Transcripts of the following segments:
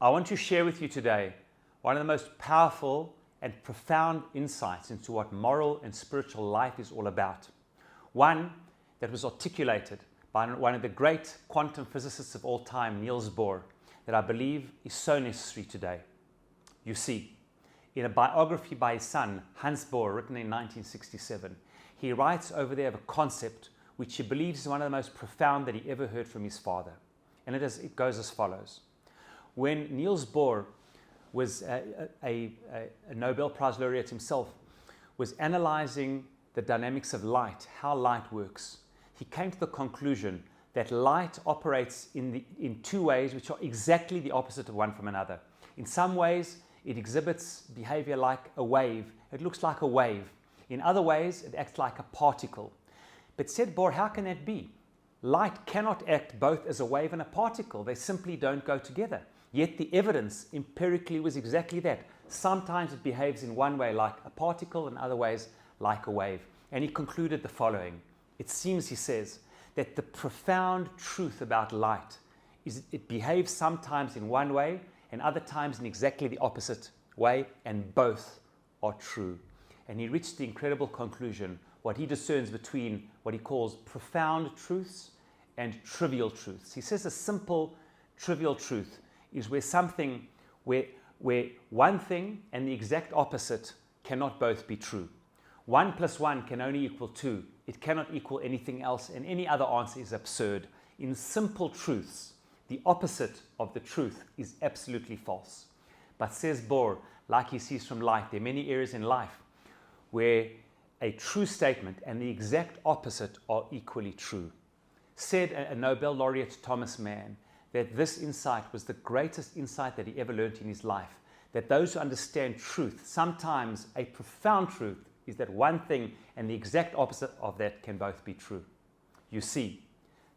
I want to share with you today one of the most powerful and profound insights into what moral and spiritual life is all about. One that was articulated by one of the great quantum physicists of all time, Niels Bohr, that I believe is so necessary today. You see, in a biography by his son, Hans Bohr, written in 1967, he writes over there of a concept which he believes is one of the most profound that he ever heard from his father. And it goes as follows. When Niels Bohr was a Nobel Prize laureate himself, was analyzing the dynamics of light, how light works, he came to the conclusion that light operates in two ways which are exactly the opposite of one from another. In some ways, it exhibits behavior like a wave. It looks like a wave. In other ways, it acts like a particle. But said Bohr, how can that be? Light cannot act both as a wave and a particle. They simply don't go together. Yet the evidence empirically was exactly that. Sometimes it behaves in one way like a particle, in other ways like a wave. And he concluded the following. It seems, he says, that the profound truth about light is it behaves sometimes in one way and other times in exactly the opposite way, and both are true. And he reached the incredible conclusion, what he discerns between what he calls profound truths and trivial truths. He says a simple trivial truth is where one thing and the exact opposite cannot both be true. 1 + 1 can only equal 2. It cannot equal anything else, and any other answer is absurd. In simple truths, the opposite of the truth is absolutely false. But says Bohr, like he sees from light, there are many areas in life where a true statement and the exact opposite are equally true. Said a Nobel laureate, Thomas Mann, that this insight was the greatest insight that he ever learned in his life, that those who understand truth, sometimes a profound truth, is that one thing and the exact opposite of that can both be true. You see,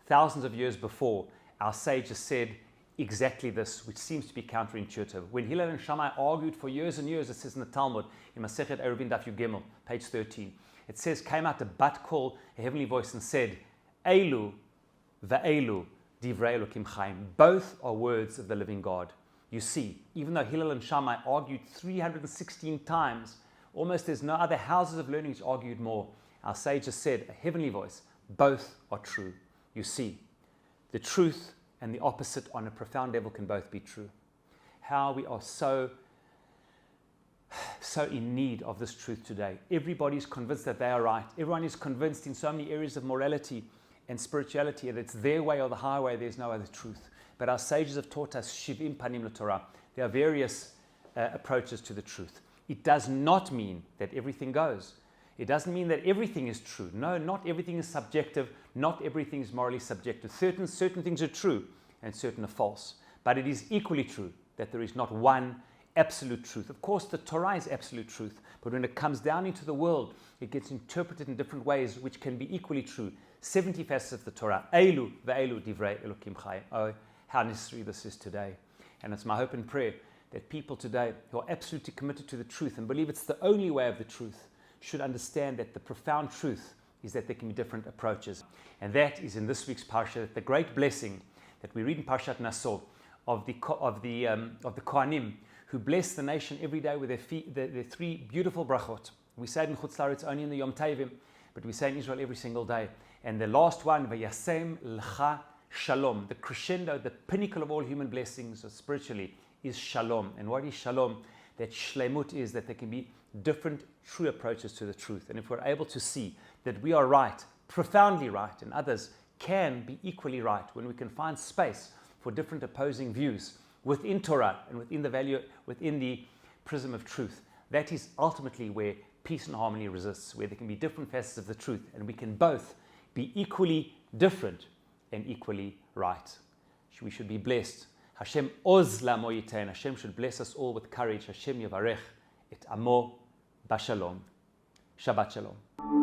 thousands of years before, our sages said exactly this, which seems to be counterintuitive. When Hillel and Shammai argued for years and years, it says in the Talmud, in Masechet Eruvin Daf Yud Gimel, page 13, it says, came out a bat call, a heavenly voice, and said, Elu va'elu divrei Elokim chayim. Both are words of the living God. You see, even though Hillel and Shammai argued 316 times, almost there's no other houses of learning which argued more. Our sages said, a heavenly voice, both are true. You see, the truth and the opposite on a profound level can both be true. How we are so in need of this truth today. Everybody is convinced that they are right. Everyone is convinced in so many areas of morality and spirituality that it's their way or the highway, there's no other truth. But our sages have taught us shivim panim l'Torah. There are various approaches to the truth. It does not mean that everything goes. It doesn't mean that everything is true. No, not everything is subjective. Not everything is morally subjective. Certain things are true and certain are false. But it is equally true that there is not one absolute truth. Of course, the Torah is absolute truth. But when it comes down into the world, it gets interpreted in different ways, which can be equally true. 70 facets of the Torah. Elu va'elu divrei Elokim chayim. Oh, how necessary this is today. And it's my hope and prayer that people today who are absolutely committed to the truth and believe it's the only way of the truth should understand that the profound truth is that there can be different approaches. And that is in this week's Parashat, the great blessing that we read in Parashat Naso of the Kohanim who bless the nation every day with their three beautiful brachot. We say it in Chutz La'aretz only in the Yom Tovim, but we say in Israel every single day. And the last one, Vayasem L'cha Shalom, the crescendo, the pinnacle of all human blessings spiritually, is shalom. And what is shalom? That shlemut is that there can be different true approaches to the truth. And if we're able to see that we are right, profoundly right, and others can be equally right, when we can find space for different opposing views within Torah and within the prism of truth, that is ultimately where peace and harmony resists, where there can be different facets of the truth, and we can both be equally different and equally right. We should be blessed. Hashem oz la'amo yitein. Hashem should bless us all with courage. Hashem yavarech et amo bashalom. Shabbat shalom.